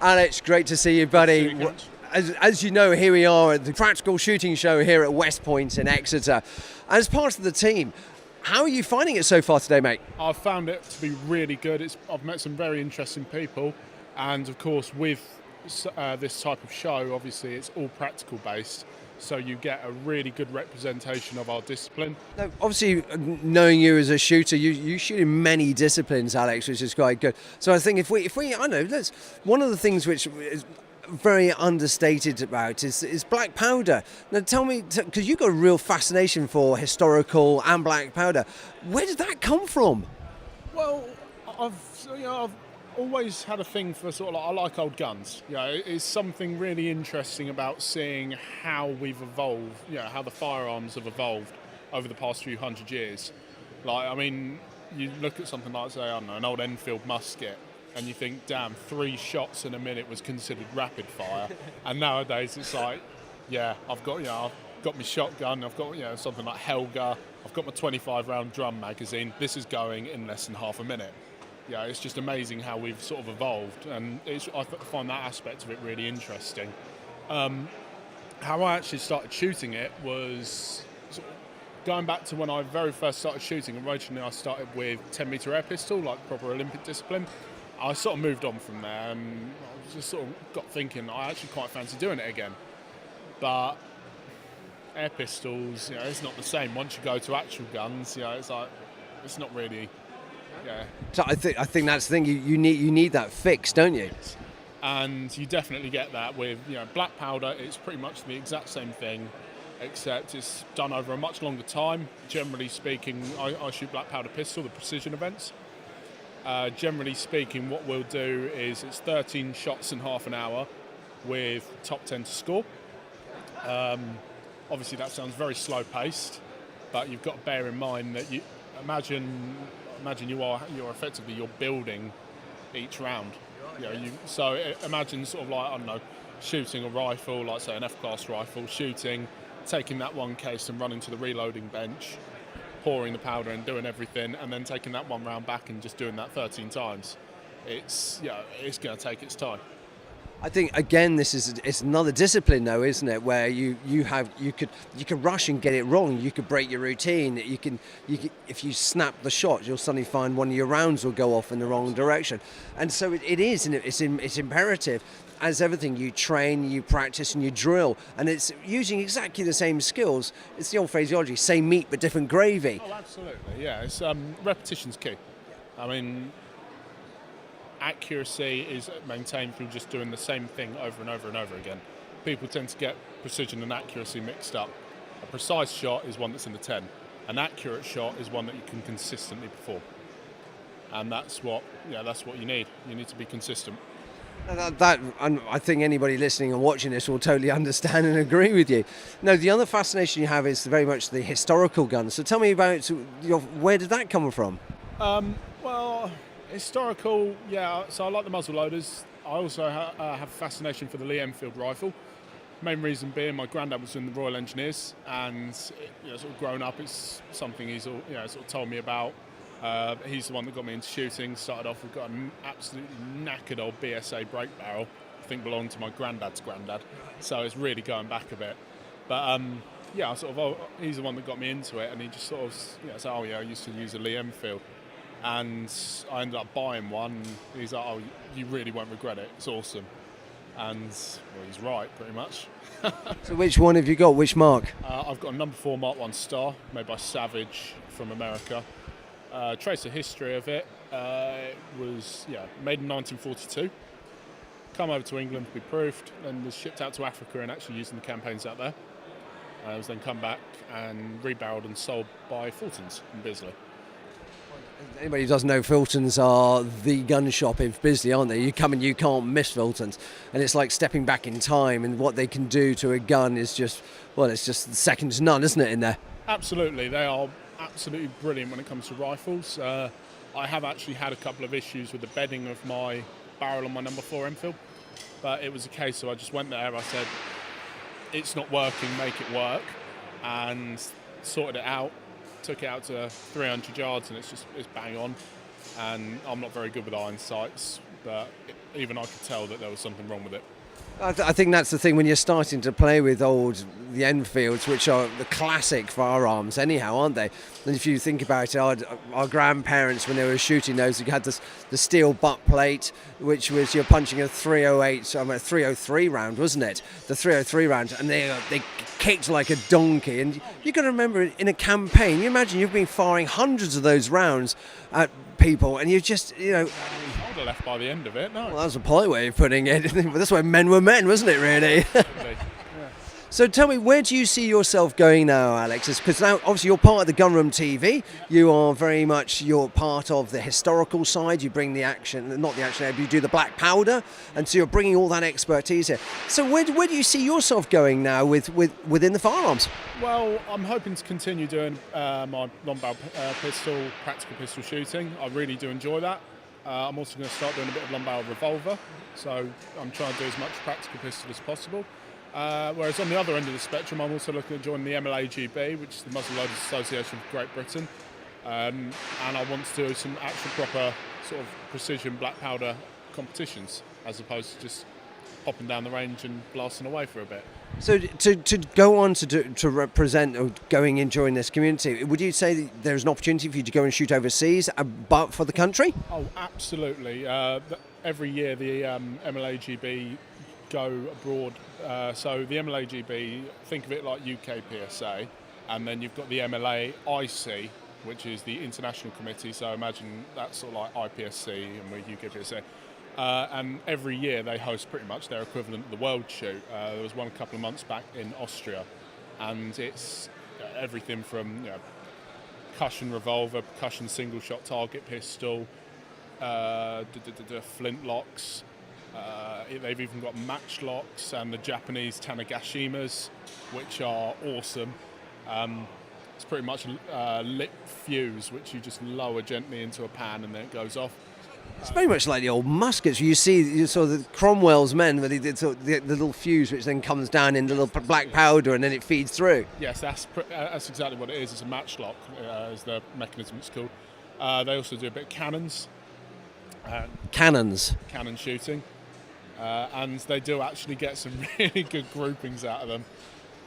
Alex, great to see you, buddy. See you, As you know, here we are at the Practical Shooting Show here at West Point in Exeter. As part of the team, how are you finding it so far today, mate? I've found it to be really good. I've met some very interesting people, and of course with this type of show, obviously it's all practical based, so you get a really good representation of our discipline. Now, obviously, knowing you as a shooter, you shoot in many disciplines, Alex, which is quite good. So I think if we I know, one of the things which is very understated about is black powder. Now tell me, because you've got a real fascination for historical and black powder, where did that come from? Well, I've always had a thing for I like old guns. It's something really interesting about seeing how we've evolved, how the firearms have evolved over the past few hundred years. You look at something like, say, I don't know, an old Enfield musket, and you think, damn, 3 shots in a minute was considered rapid fire. And nowadays it's like, I've got my shotgun, I've got, something like Helga, I've got my 25 round drum magazine, this is going in less than half a minute. It's just amazing how we've sort of evolved, and I find that aspect of it really interesting. How I actually started shooting it was going back to when I very first started shooting. Originally I started with 10 metre air pistol, like proper Olympic discipline. I sort of moved on from there, and I just sort of got thinking I actually quite fancy doing it again. But air pistols, it's not the same. Once you go to actual guns, it's like, it's not really, So I think that's the thing. You need that fix, don't you? And you definitely get that with black powder. It's pretty much the exact same thing, except it's done over a much longer time. Generally speaking, I shoot black powder pistol, the precision events. Generally speaking, what we'll do is it's 13 shots in half an hour with top 10 to score. Obviously that sounds very slow paced, but you've got to bear in mind that you imagine you're effectively you're building each round. So imagine sort of like, I don't know, shooting a rifle, like say an F-class rifle, taking that one case and running to the reloading bench, pouring the powder and doing everything, and then taking that one round back and just doing that 13 times. It's going to take its time. I think again, it's another discipline, though, isn't it? Where you could rush and get it wrong. You could break your routine. You can if you snap the shot, you'll suddenly find one of your rounds will go off in the wrong direction. And so it is, and it's imperative. As everything, you train, you practice, and you drill, and it's using exactly the same skills. It's the old phraseology: same meat but different gravy. Oh, absolutely, yeah. It's repetition's key. I mean, accuracy is maintained through just doing the same thing over and over and over again. People tend to get precision and accuracy mixed up. A precise shot is one that's in the 10. An accurate shot is one that you can consistently perform. And that's what you need. You need to be consistent. That I think anybody listening and watching this will totally understand and agree with you. Now, the other fascination you have is very much the historical guns. So tell me about where did that come from? Well, historical, so I like the muzzle loaders. I also have fascination for the Lee Enfield rifle. Main reason being my granddad was in the Royal Engineers, and sort of growing up, it's something he's sort of told me about. He's the one that got me into shooting. Started off, we've got an absolutely knackered old BSA break barrel. I think belonged to my granddad's granddad, so it's really going back a bit. But he's the one that got me into it, and he just sort of said, I used to use a Lee Enfield. And I ended up buying one, and he's like, oh, you really won't regret it, it's awesome. And well, he's right, pretty much. So which one have you got, which mark? I've got a number 4 Mark 1 Star, made by Savage from America. Trace the history of it, it was made in 1942, come over to England to be proofed, and was shipped out to Africa and actually used in the campaigns out there. It was then come back and rebarreled and sold by Fulton's in Bisley. Anybody who doesn't know, Fulton's are the gun shop in Bisley, aren't they? You come and you can't miss Fulton's, and it's like stepping back in time, and what they can do to a gun is just second to none, isn't it, in there? Absolutely, they are absolutely brilliant when it comes to rifles. I have actually had a couple of issues with the bedding of my barrel on my number 4 Enfield, but it was a case of I just went there, I said, it's not working, make it work, and sorted it out. Took it out to 300 yards, and it's bang on. And I'm not very good with iron sights, but even I could tell that there was something wrong with it. I think that's the thing when you're starting to play with the Enfields, which are the classic firearms anyhow, aren't they? And if you think about it, our grandparents, when they were shooting those, you had the steel butt plate, which was you're punching a 303 round, wasn't it? The 303 round, and they kicked like a donkey. And you got to remember, in a campaign, you imagine you've been firing hundreds of those rounds at people, and you just, Shoulder left by the end of it. No. Well, that was a polite way of putting it. That's where men were men, wasn't it, really? Yeah. So tell me, where do you see yourself going now, Alex? Because now, obviously, you're part of the Gunroom.tv. You are very much, you're part of the historical side. You bring the action, not the action, you do the black powder. And so you're bringing all that expertise here. So where do you see yourself going now within the firearms? Well, I'm hoping to continue doing my long barrel pistol, practical pistol shooting. I really do enjoy that. I'm also going to start doing a bit of long barrel revolver. So I'm trying to do as much practical pistol as possible. Whereas on the other end of the spectrum, I'm also looking at joining the MLAGB, which is the Muzzle Loaders Association of Great Britain. And I want to do some actual proper sort of precision black powder competitions, as opposed to just popping down the range and blasting away for a bit. So to go on to represent or going in during this community, would you say that there's an opportunity for you to go and shoot overseas, but for the country? Oh, absolutely. Every year the MLAGB go abroad. So the MLAGB, think of it like UK PSA, and then you've got the MLAIC, which is the International Committee. So imagine that's sort of like IPSC and we're UK PSA. And every year they host pretty much their equivalent of the World Shoot. There was one a couple of months back in Austria, and it's everything from percussion revolver, percussion single shot target pistol, flintlocks. They've even got matchlocks and the Japanese Tanagashimas, which are awesome. It's pretty much a lit fuse, which you just lower gently into a pan and then it goes off. It's very much like the old muskets. You saw the Cromwell's men, where they did sort of the little fuse, which then comes down in the little black powder, and then it feeds through. Yes, that's exactly what it is. It's a matchlock, is the mechanism it's called. They also do a bit of cannons. Cannon shooting. And they do actually get some really good groupings out of them.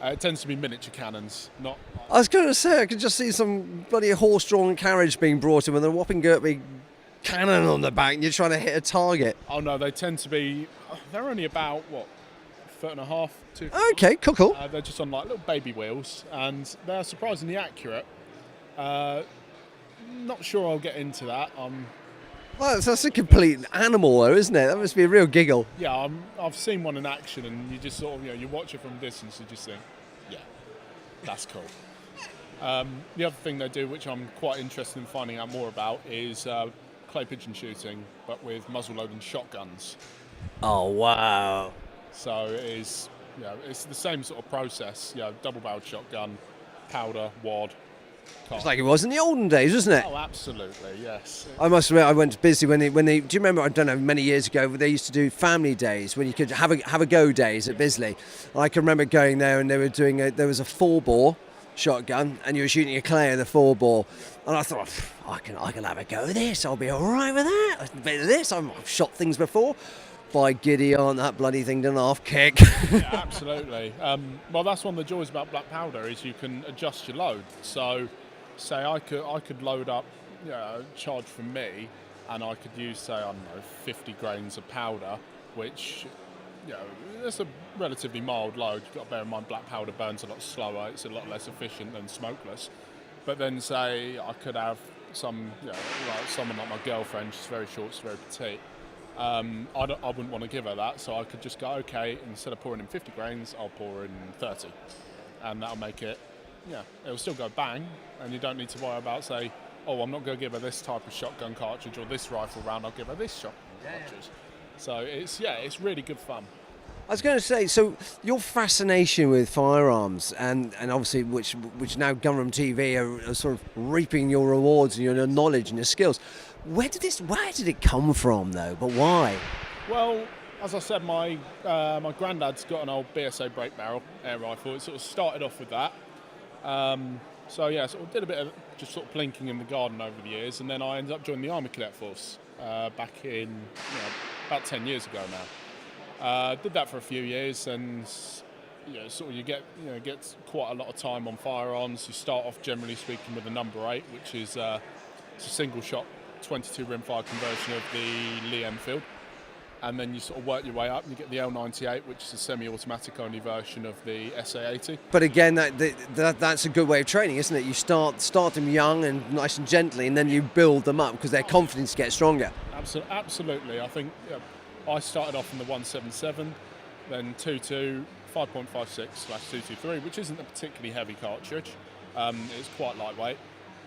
It tends to be miniature cannons, not... I was going to say, I could just see some bloody horse-drawn carriage being brought in with a whopping great big cannon on the back, and you're trying to hit a target. Oh no, they tend to be... They're only about, a foot and a half, 2 feet. Okay, cool. They're just on like little baby wheels, and they're surprisingly accurate. Not sure I'll get into that. Well, that's a complete animal, though, isn't it? That must be a real giggle. Yeah, I've seen one in action, and you just sort of, you watch it from a distance, you just think, yeah, that's cool. The other thing they do, which I'm quite interested in finding out more about, is clay pigeon shooting, but with muzzle-loading shotguns. Oh, wow. So it's the same sort of process, double-barreled shotgun, powder, wad. It's like it was in the olden days, wasn't it? Oh, absolutely, yes. I must admit, I went to Bisley when they. Do you remember? I don't know. Many years ago, they used to do family days when you could have a go days at Bisley. And I can remember going there, and they were doing there was a 4-bore shotgun, and you were shooting a clay in the 4-bore. And I thought, I can have a go at this. I'll be all right with that. A bit of this. I've shot things before. By Gideon, that bloody thing did an half kick. Yeah, absolutely. Well, that's one of the joys about black powder is you can adjust your load. So, say I could load up, charge from me, and I could use, say, 50 grains of powder, which, that's a relatively mild load. You've got to bear in mind black powder burns a lot slower. It's a lot less efficient than smokeless. But then, say, I could have someone like my girlfriend. She's very short, she's very petite. I wouldn't want to give her that, so I could just go, okay, instead of pouring in 50 grains, I'll pour in 30. And that'll make it, it'll still go bang, and you don't need to worry about, say, oh, I'm not going to give her this type of shotgun cartridge or this rifle round, I'll give her this shotgun cartridge. So it's really good fun. I was going to say, so your fascination with firearms, and obviously which now Gunroom.tv are sort of reaping your rewards and your knowledge and your skills. Where did it come from, though? But why? Well, as I said, my granddad's got an old BSA break barrel air rifle. It sort of started off with that. Sort of did a bit of just sort of plinking in the garden over the years, and then I ended up joining the Army Cadet Force back in about 10 years ago now. Did that for a few years, and sort of you get quite a lot of time on firearms. You start off, generally speaking, with the number 8, which is it's a single shot 22 rimfire conversion of the Lee Enfield, and then you sort of work your way up and you get the L98, which is a semi-automatic only version of the SA80. But again, that's a good way of training, isn't it? You start them young and nice and gently, and then you build them up because their confidence gets stronger. Absolutely. I think I started off in the 177, then 2.2, 5.56/223, which isn't a particularly heavy cartridge. It's quite lightweight.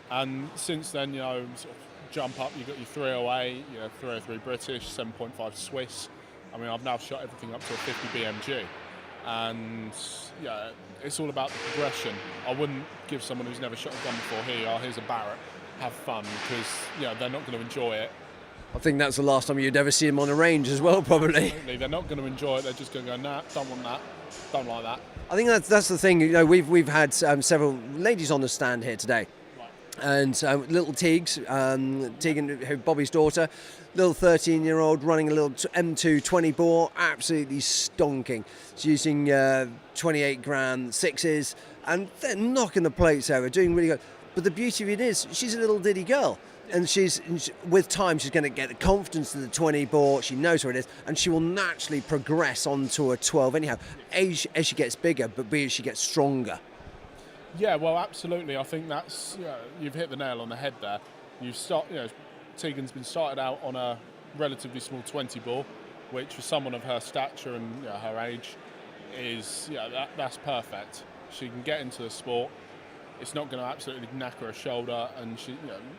And since then, sort of jump up, you've got your 308, 303 British, 7.5 Swiss. I mean, I've now shot everything up to a 50 BMG. And it's all about the progression. I wouldn't give someone who's never shot a gun before, here's a Barrett, have fun, because they're not going to enjoy it. I think that's the last time you'd ever see them on a range as well, probably. Absolutely. They're not going to enjoy it. They're just going to go, nah, don't want that, don't like that. I think that's the thing. We've had several ladies on the stand here today, and little Teagues, Tegan, Bobby's daughter, little 13-year-old running a little M2 20 bore, absolutely stonking. She's using 28 gram 6s, and they're knocking the plates over, doing really good. But the beauty of it is, she's a little diddy girl. And with time, she's going to get the confidence of the 20 bore. She knows where it is, and she will naturally progress onto a 12 anyhow. A, as she gets bigger, but B, as she gets stronger. Yeah, well, absolutely. I think that's you've hit the nail on the head there. Tegan's been started out on a relatively small 20 bore, which for someone of her stature and her age is that's perfect. She can get into the sport. It's not going to absolutely knacker her shoulder, and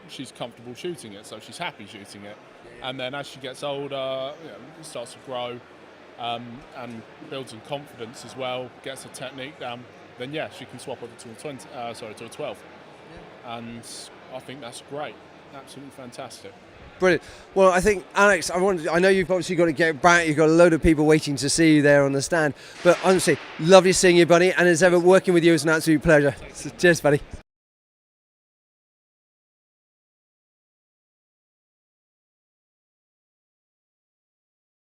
she's comfortable shooting it, so she's happy shooting it. And then as she gets older, starts to grow and builds in confidence as well, gets her technique down. Then she can swap over to a 12. And I think that's great, absolutely fantastic. Brilliant. Well, I think, Alex, I know you've obviously got to get back. You've got a load of people waiting to see you there on the stand. But honestly, lovely seeing you, buddy. And as ever, working with you is an absolute pleasure. So, cheers, buddy.